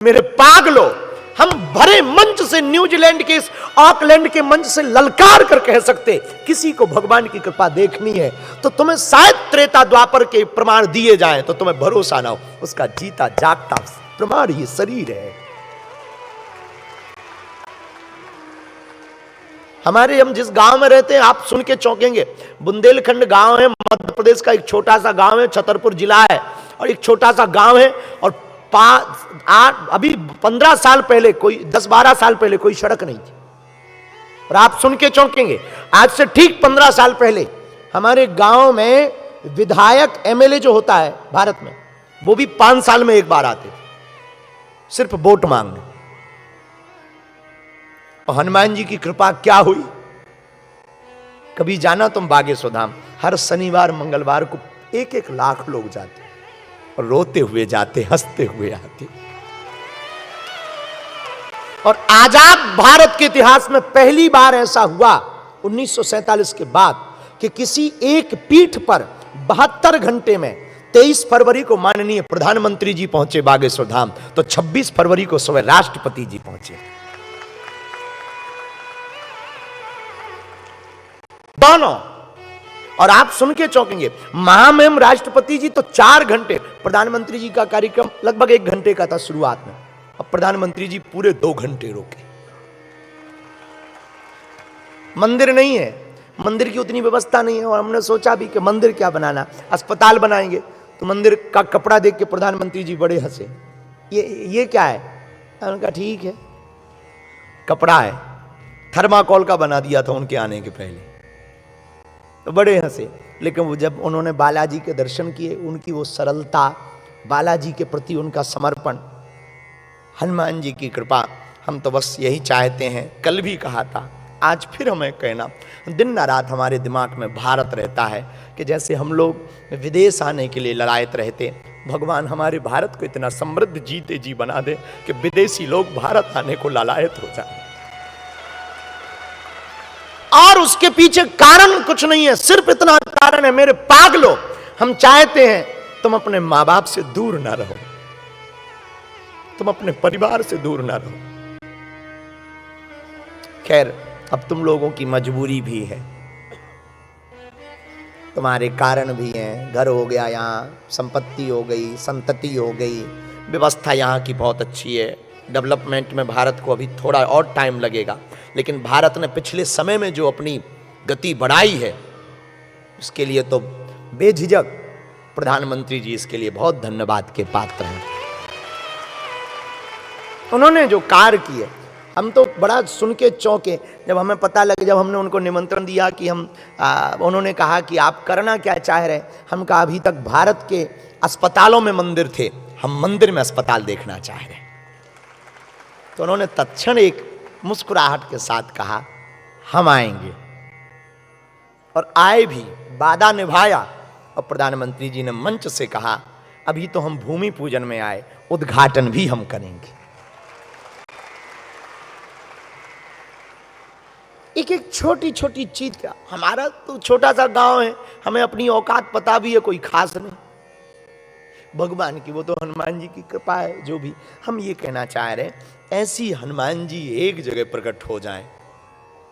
मेरे पागलो, हम भरे मंच से न्यूजीलैंड के इस ऑकलैंड के मंच से ललकार कर कह सकते किसी को भगवान की कृपा देखनी है तो तुम्हें शायद त्रेता द्वापर के प्रमाण दिए जाएं तो तुम्हें भरोसा ना हो, उसका जीता जागता प्रमाण ये शरीर है। हमारे हम जिस गांव में रहते हैं आप सुन के चौंकेंगे, बुंदेलखंड गांव है, मध्य प्रदेश का एक छोटा सा गांव है, छतरपुर जिला है और एक छोटा सा गांव है और अभी 15 साल पहले कोई 10-12 साल पहले कोई सड़क नहीं थी। और आप सुन के चौंकेंगे, आज से ठीक 15 साल पहले हमारे गांव में विधायक एमएलए जो होता है भारत में, वो भी 5 साल में एक बार आते थे सिर्फ वोट मांगने। और हनुमान जी की कृपा क्या हुई, कभी जाना तुम बागेश्वर धाम, हर शनिवार मंगलवार को 1-1 लाख लोग जाते और रोते हुए जाते, हंसते हुए आते। और आजाद भारत के इतिहास में पहली बार ऐसा हुआ 1947 के बाद कि किसी एक पीठ पर 72 घंटे में 23 फरवरी को माननीय प्रधानमंत्री जी पहुंचे बागेश्वर धाम, तो 26 फरवरी को सुबह राष्ट्रपति जी पहुंचे दोनों। और आप सुन के चौंकेंगे, महामहिम राष्ट्रपति जी तो 4 घंटे, प्रधानमंत्री जी का कार्यक्रम लगभग 1 घंटे का था शुरुआत में, अब प्रधानमंत्री जी पूरे 2 घंटे रुके। मंदिर नहीं है, मंदिर की उतनी व्यवस्था नहीं है और हमने सोचा भी कि मंदिर क्या बनाना, अस्पताल बनाएंगे। तो मंदिर का कपड़ा देख के प्रधानमंत्री जी बड़े हंसे, ये क्या है? उन्होंने कहा ठीक है, कपड़ा है, थर्माकोल का बना दिया था उनके आने के पहले, तो बड़े हंसे। लेकिन वो जब उन्होंने बालाजी के दर्शन किए, उनकी वो सरलता, बालाजी के प्रति उनका समर्पण, हनुमान जी की कृपा, हम तो बस यही चाहते हैं। कल भी कहा था, आज फिर हमें कहना, दिन न रात हमारे दिमाग में भारत रहता है कि जैसे हम लोग विदेश आने के लिए ललायत रहते, भगवान हमारे भारत को इतना समृद्ध जीते जी बना दे कि विदेशी लोग भारत आने को ललायत हो जाए। और उसके पीछे कारण कुछ नहीं है, सिर्फ इतना कारण है, मेरे पागलो, हम चाहते हैं तुम अपने मां बाप से दूर ना रहो, तुम अपने परिवार से दूर ना रहो। खैर, अब तुम लोगों की मजबूरी भी है, तुम्हारे कारण भी हैं, घर हो गया, यहाँ संपत्ति हो गई, संतति हो गई, व्यवस्था यहाँ की बहुत अच्छी है। डेवलपमेंट में भारत को अभी थोड़ा और टाइम लगेगा, लेकिन भारत ने पिछले समय में जो अपनी गति बढ़ाई है उसके लिए तो बेझिझक प्रधानमंत्री जी इसके लिए बहुत धन्यवाद के पात्र हैं। उन्होंने जो कार्य किए, हम तो बड़ा सुन के चौंके जब हमें पता लगे, जब हमने उनको निमंत्रण दिया कि उन्होंने कहा कि आप करना क्या चाह रहे हैं। हम कहा अभी तक भारत के अस्पतालों में मंदिर थे, हम मंदिर में अस्पताल देखना चाह रहे हैं। तो उन्होंने तत्क्षण एक मुस्कुराहट के साथ कहा हम आएंगे, और आए भी, वादा निभाया। और प्रधानमंत्री जी ने मंच से कहा अभी तो हम भूमि पूजन में आए, उद्घाटन भी हम करेंगे। एक छोटी छोटी चीज का, हमारा तो छोटा सा गांव है, हमें अपनी औकात पता भी है, कोई खास नहीं। भगवान की वो तो हनुमान जी की कृपा है। जो भी हम ये कहना चाह रहे हैं, ऐसी हनुमान जी एक जगह प्रकट हो जाएं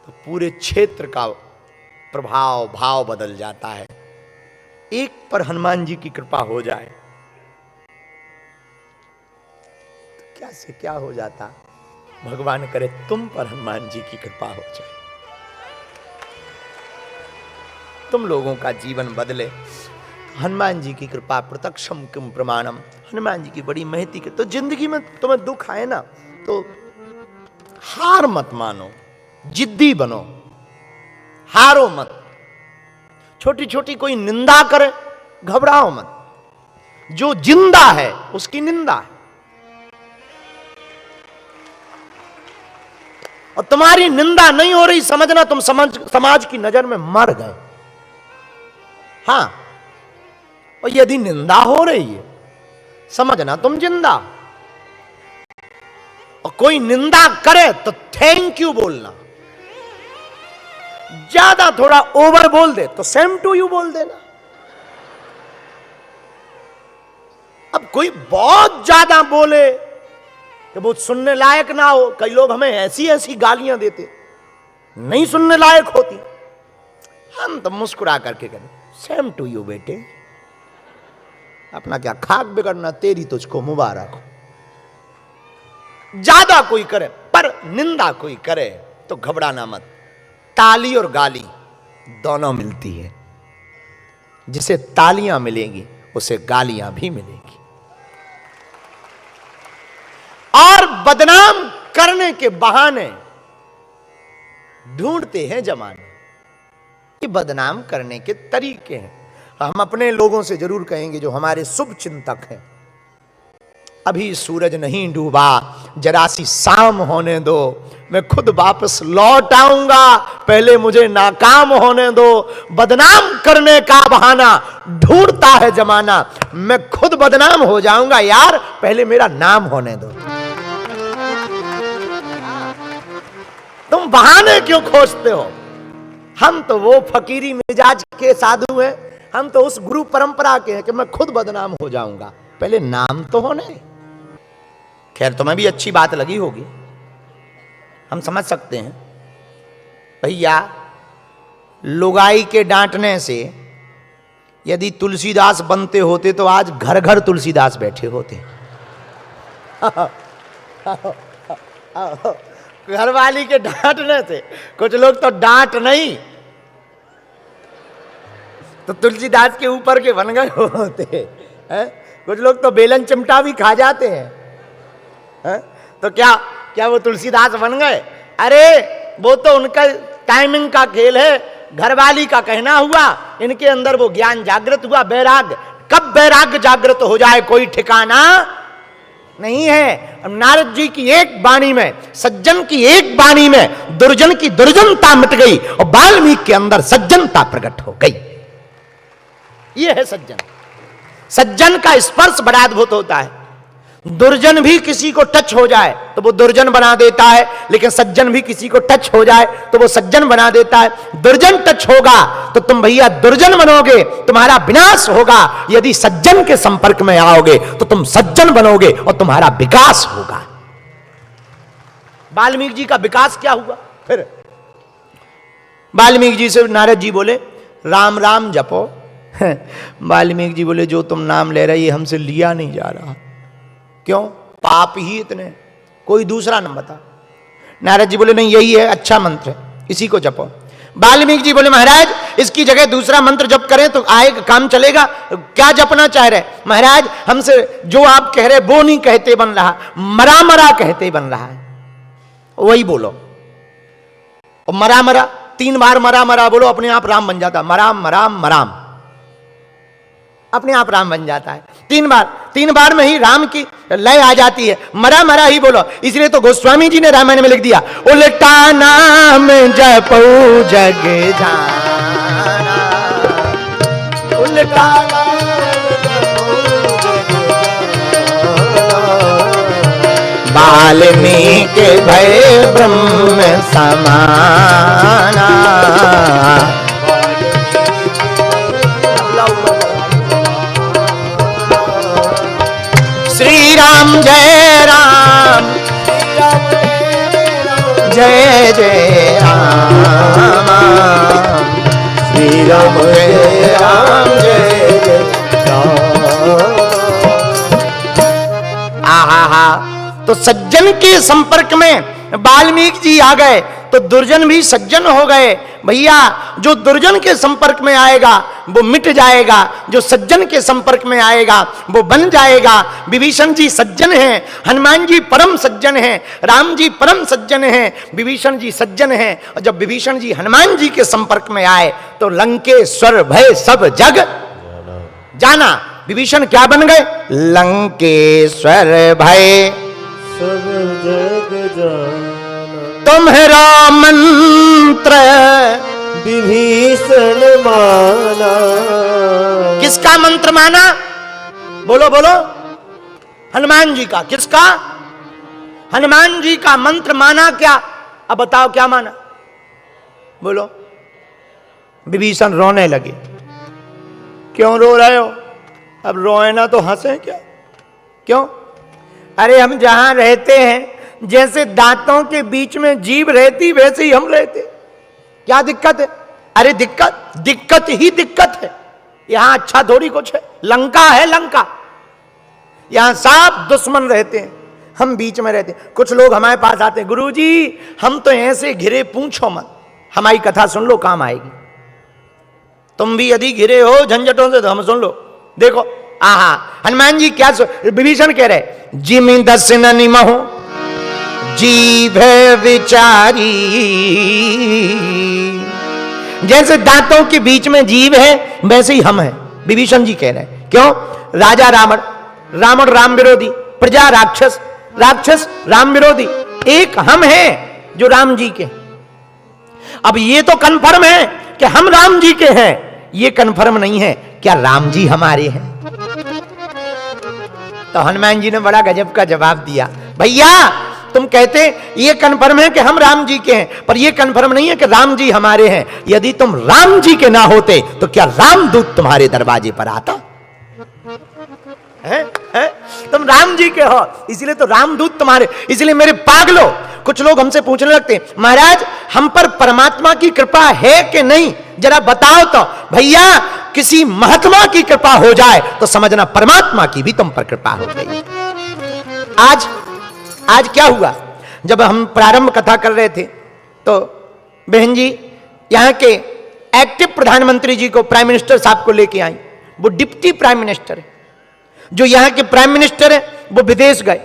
तो पूरे क्षेत्र का प्रभाव भाव बदल जाता है। एक पर हनुमान जी की कृपा हो जाए तो क्या से क्या हो जाता। भगवान करे तुम पर हनुमान जी की कृपा हो जाए, तुम लोगों का जीवन बदले। हनुमान जी की कृपा प्रत्यक्षम किम प्रमाणम, हनुमान जी की बड़ी महती के। तो जिंदगी में तुम्हें दुख आए ना तो हार मत मानो, जिद्दी बनो, हारो मत। छोटी छोटी कोई निंदा करे, घबराओ मत। जो जिंदा है उसकी निंदा है, और तुम्हारी निंदा नहीं हो रही, समझना तुम समाज की नजर में मर गए। हां, और यदि निंदा हो रही है, समझना तुम जिंदा। और कोई निंदा करे तो थैंक यू बोलना, ज्यादा थोड़ा ओवर बोल दे तो सेम टू यू बोल देना। अब कोई बहुत ज्यादा बोले कि वो सुनने लायक ना हो। कई लोग हमें ऐसी ऐसी गालियां देते, नहीं सुनने लायक होती। हम तो मुस्कुरा करके करें, सेम टू यू बेटे, अपना क्या खाक बिगड़ना, तेरी तुझको मुबारक हो। ज्यादा कोई करे पर निंदा कोई करे तो घबराना मत। ताली और गाली दोनों मिलती है। जिसे तालियां मिलेंगी उसे गालियां भी मिलेंगी। और बदनाम करने के बहाने ढूंढते हैं जमाने। ये बदनाम करने के तरीके हैं। हम अपने लोगों से जरूर कहेंगे जो हमारे शुभ चिंतक हैं, अभी सूरज नहीं डूबा, जरा सी शाम होने दो, मैं खुद वापस लौट आऊंगा, पहले मुझे नाकाम होने दो। बदनाम करने का बहाना ढूंढता है जमाना, मैं खुद बदनाम हो जाऊंगा यार, पहले मेरा नाम होने दो। तुम बहाने क्यों खोजते हो? हम तो वो फकीरी मिजाज के साधु हैं, हम तो उस गुरु परंपरा के हैं कि मैं खुद बदनाम हो जाऊंगा, पहले नाम तो होने। खैर तुम्हें भी अच्छी बात लगी होगी, हम समझ सकते हैं। भैया लुगाई के डांटने से यदि तुलसीदास बनते होते तो आज घर घर तुलसीदास बैठे होते। घरवाली के डांटने से कुछ लोग तो डांट नहीं तो तुलसीदास के ऊपर के बन गए होते हैं। कुछ लोग तो बेलन चिमटा भी खा जाते हैं। तो क्या वो तुलसीदास बन गए? अरे वो तो उनका टाइमिंग का खेल है। घरवाली का कहना हुआ, इनके अंदर वो ज्ञान जागृत हुआ, वैराग्य। कब वैराग्य जागृत हो जाए कोई ठिकाना नहीं है। नारद जी की एक वाणी में, सज्जन की एक वाणी में दुर्जन की दुर्जनता मिट गई और वाल्मीकि के अंदर सज्जनता प्रकट हो गई। यह है सज्जन। सज्जन का स्पर्श बड़ा अद्भुत होता है। दुर्जन भी किसी को टच हो जाए तो वो दुर्जन बना देता है, लेकिन सज्जन भी किसी को टच हो जाए तो वो सज्जन बना देता है। दुर्जन टच होगा तो तुम भैया दुर्जन बनोगे, तुम्हारा विनाश होगा। यदि सज्जन के संपर्क में आओगे तो तुम सज्जन बनोगे और तुम्हारा विकास होगा। वाल्मीकि जी का विकास क्या हुआ? फिर वाल्मीकि जी से नारद जी बोले राम राम जपो। वाल्मीकि जी बोले जो तुम नाम ले रहे, ये हमसे लिया नहीं जा रहा। क्यों? पाप ही इतने, कोई दूसरा नाम बता। नारद जी बोले नहीं, यही है, अच्छा मंत्र है, इसी को जपो। वाल्मीकि जी बोले महाराज इसकी जगह दूसरा मंत्र जप करें तो आएगा, काम चलेगा। क्या जपना चाह रहे? महाराज हमसे जो आप कह रहे वो नहीं कहते बन रहा, मरा मरा कहते बन रहा है, वही बोलो। और मरा मरा 3 बार मरा मरा बोलो, अपने आप राम बन जाता। मराम मराम मराम, अपने आप राम बन जाता है। 3 बार में ही राम की लय आ जाती है। मरा मरा ही बोलो। इसलिए तो गोस्वामी जी ने रामायण में लिख दिया, उल्टा नाम जपो जग जाना, उल्टा वाल्मीकि भय ब्रह्म समाना। श्री राम जय राम, जय जय राम, श्री राम जय राम, जय जय राम। आहा, तो सज्जन के संपर्क में वाल्मीकि जी आ गए तो दुर्जन भी सज्जन हो गए। भैया जो दुर्जन के संपर्क में आएगा वो मिट जाएगा, जो सज्जन के संपर्क में आएगा वो बन जाएगा। विभीषण जी सज्जन हैं, हनुमान जी परम सज्जन हैं, राम जी परम सज्जन हैं, विभीषण जी सज्जन हैं। और जब विभीषण जी हनुमान जी के संपर्क में आए तो लंकेश्वर भय सब जग जाना। विभीषण क्या बन गए? लंकेश्वर भय सब जग जाना। तुम्हारा मंत्र विभीषण माना। किसका मंत्र माना? बोलो बोलो। हनुमान जी का। किसका? हनुमान जी का मंत्र माना। क्या? अब बताओ क्या माना? बोलो। विभीषण रोने लगे। क्यों रो रहे हो? अब रोए ना तो हंसे क्या? क्यों? अरे हम जहां रहते हैं जैसे दांतों के बीच में जीभ रहती वैसे ही हम रहते, क्या दिक्कत है? अरे दिक्कत ही दिक्कत है। यहां अच्छा थोड़ी कुछ है, लंका है लंका। यहां सब दुश्मन रहते हैं, हम बीच में रहते हैं। कुछ लोग हमारे पास आते हैं, गुरुजी हम तो ऐसे घिरे, पूछो मत, हमारी कथा सुन लो, काम आएगी। तुम भी यदि घिरे हो झंझटों से तो हम सुन लो। देखो आहा, हनुमान जी क्या विभीषण कह रहे, जिमि दस न निमहु जीभ विचारी। जैसे दांतों के बीच में जीभ है वैसे ही हम हैं, विभीषण जी कह रहे हैं। क्यों? राजा रावण राम विरोधी, प्रजा राक्षस राम विरोधी, एक हम हैं जो राम जी के। अब ये तो कन्फर्म है कि हम राम जी के हैं, ये कन्फर्म नहीं है क्या राम जी हमारे हैं। तो हनुमान जी ने बड़ा गजब का जवाब दिया, भैया तुम कहते ये कन्फर्म है कि हम राम जी के हैं, पर ये कन्फर्म नहीं है कि राम जी हमारे हैं। यदि तुम राम जी के ना होते तो क्या रामदूत तुम्हारे दरवाजे पर आता है? तुम राम जी के हो, इसलिए तो रामदूत तुम्हारे। इसलिए मेरे पागलो, कुछ लोग हमसे पूछने लगते हैं, महाराज हम पर परमात्मा की कृपा है कि नहीं, जरा बताओ तो। भैया किसी महात्मा की कृपा हो जाए तो समझना परमात्मा की भी तुम पर कृपा हो गई। आज क्या हुआ, जब हम प्रारंभ कथा कर रहे थे तो बहन जी यहां के एक्टिव प्रधानमंत्री जी को, प्राइम मिनिस्टर साहब को लेके आई। वो डिप्टी प्राइम मिनिस्टर है, जो यहां के प्राइम मिनिस्टर है वो विदेश गए,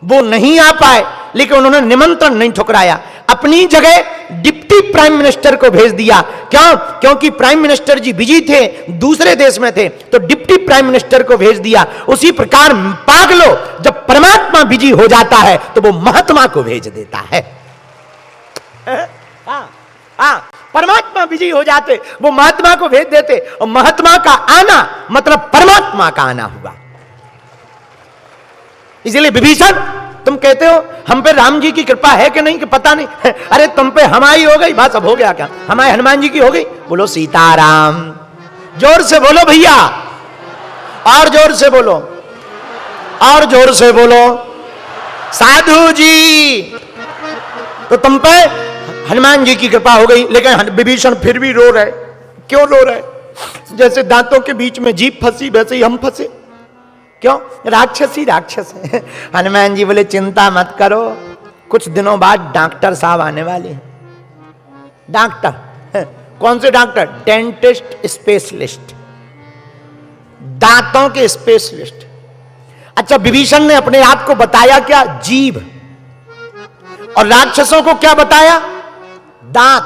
वो नहीं आ पाए, लेकिन उन्होंने निमंत्रण नहीं ठुकराया, अपनी जगह डिप्टी प्राइम मिनिस्टर को भेज दिया। क्यों? क्योंकि प्राइम मिनिस्टर जी बिजी थे, दूसरे देश में थे, तो डिप्टी प्राइम मिनिस्टर को भेज दिया। उसी प्रकार पागलो, जब परमात्मा बिजी हो जाता है तो वो महात्मा को भेज देता है। परमात्मा बिजी हो जाते, वो महात्मा को भेज देते, और महात्मा का आना मतलब परमात्मा का आना हुआ। इसलिए विभीषण तुम कहते हो हम पे राम जी की कृपा है कि नहीं, कि पता नहीं। अरे तुम पे हमारी हो गई, बस अब हो गया क्या, हमारे हनुमान जी की हो गई। बोलो सीताराम, जोर से बोलो भैया, और जोर से बोलो, और जोर से बोलो साधु जी। तो तुम पे हनुमान जी की कृपा हो गई, लेकिन विभीषण फिर भी रो रहे। क्यों रो रहे? जैसे दांतों के बीच में जीभ फंसी वैसे ही हम फंसे। क्यों? राक्षस ही राक्षस है। हनुमान जी बोले चिंता मत करो, कुछ दिनों बाद डॉक्टर साहब आने वाले हैं। डॉक्टर कौन से डॉक्टर? डेंटिस्ट स्पेशलिस्ट, दांतों के स्पेशलिस्ट। अच्छा, विभीषण ने अपने आप को बताया क्या? जीभ। और राक्षसों को क्या बताया? दांत।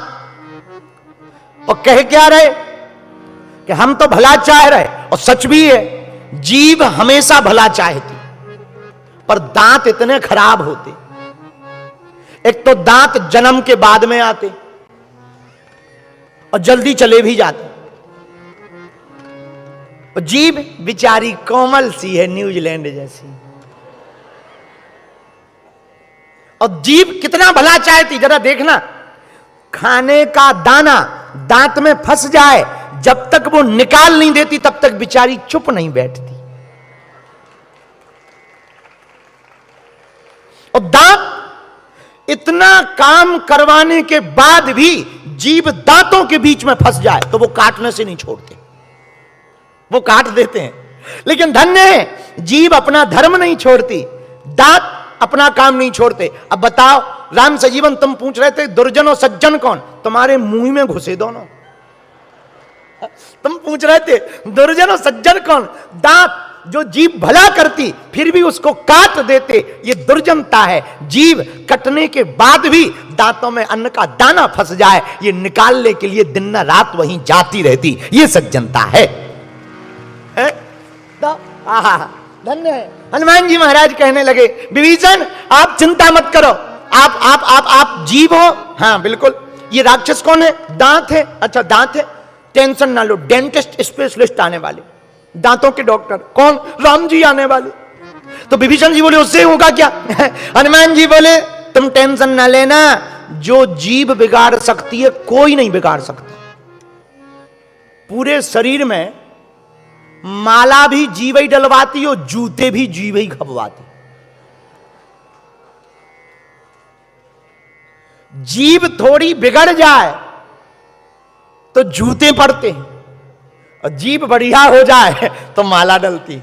और कह क्या रहे कि हम तो भला चाह रहे, और सच भी है, जीभ हमेशा भला चाहती, पर दांत इतने खराब होते। एक तो दांत जन्म के बाद में आते और जल्दी चले भी जाते। और जीभ बिचारी कोमल सी है, न्यूजीलैंड जैसी। और जीभ कितना भला चाहती, जरा देखना, खाने का दाना दांत में फंस जाए, जब तक वो निकाल नहीं देती तब तक बिचारी चुप नहीं बैठती। और दांत इतना काम करवाने के बाद भी जीभ दांतों के बीच में फंस जाए तो वो काटने से नहीं छोड़ते, वो काट देते हैं। लेकिन धन्य है, जीभ अपना धर्म नहीं छोड़ती, दांत अपना काम नहीं छोड़ते। अब बताओ राम सजीवन, तुम पूछ रहे थे दुर्जन और सज्जन कौन? तुम्हारे मुंह में घुसे दोनों। तुम पूछ रहे थे दुर्जन और सज्जन कौन? दांत जो जीभ भला करती फिर भी उसको काट देते, ये दुर्जनता है। जीभ कटने के बाद भी दांतों में अन्न का दाना फंस जाए, ये निकालने के लिए दिन रात वहीं जाती रहती, ये सज्जनता है। धन्य है। हनुमान जी महाराज कहने लगे, विभीषण आप चिंता मत करो, आप जीभ हो। हाँ बिल्कुल। ये राक्षस कौन है? दांत है। अच्छा दांत है, टेंशन ना लो, डेंटिस्ट स्पेशलिस्ट आने वाले, दांतों के डॉक्टर। कौन? राम जी आने वाले। तो विभीषण जी बोले उससे होगा क्या? हनुमान जी बोले तुम टेंशन ना लेना, जो जीभ बिगाड़ सकती है कोई नहीं बिगाड़ सकता। पूरे शरीर में माला भी जीव ही डलवाती और जूते भी जीव ही खपवाती। जीभ थोड़ी बिगड़ जाए तो जूते पड़ते हैं, और जीभ बढ़िया हो जाए तो माला डलती।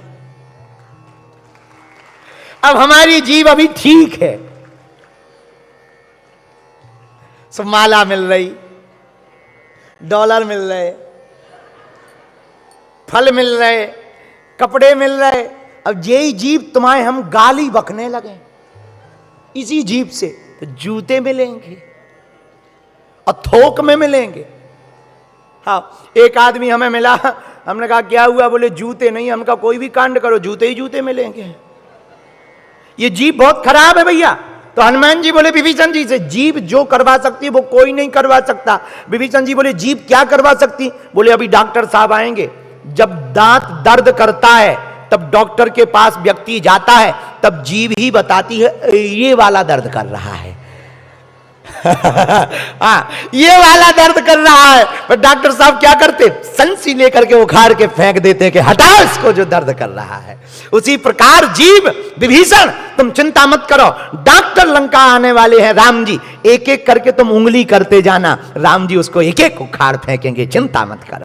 अब हमारी जीभ अभी ठीक है, सो माला मिल रही, डॉलर मिल रहे, फल मिल रहे, कपड़े मिल रहे। अब यही जीभ तुम्हारे हम गाली बकने लगे इसी जीभ से, तो जूते मिलेंगे और थोक में मिलेंगे। हाँ, एक आदमी हमें मिला, हमने कहा क्या हुआ? बोले जूते नहीं। हमने कहा कोई भी कांड करो जूते ही जूते मिलेंगे। ये जीभ बहुत खराब है भैया। तो हनुमान जी बोले विभीषण जी से, जीभ जो करवा सकती है वो कोई नहीं करवा सकता। विभीषण जी बोले जीभ क्या करवा सकती? बोले अभी डॉक्टर साहब आएंगे, जब दांत दर्द करता है तब डॉक्टर के पास व्यक्ति जाता है, तब जीभ ही बताती है ये वाला दर्द कर रहा है। हाँ, ये वाला दर्द कर रहा है। पर डॉक्टर साहब क्या करते? संसी लेकर के उखाड़ के फेंक देते कि हटाओ इसको जो दर्द कर रहा है। उसी प्रकार जीभ, विभीषण तुम चिंता मत करो, डॉक्टर लंका आने वाले हैं राम जी, एक एक करके तुम उंगली करते जाना, राम जी उसको एक एक उखाड़ फेंकेंगे, चिंता मत करो।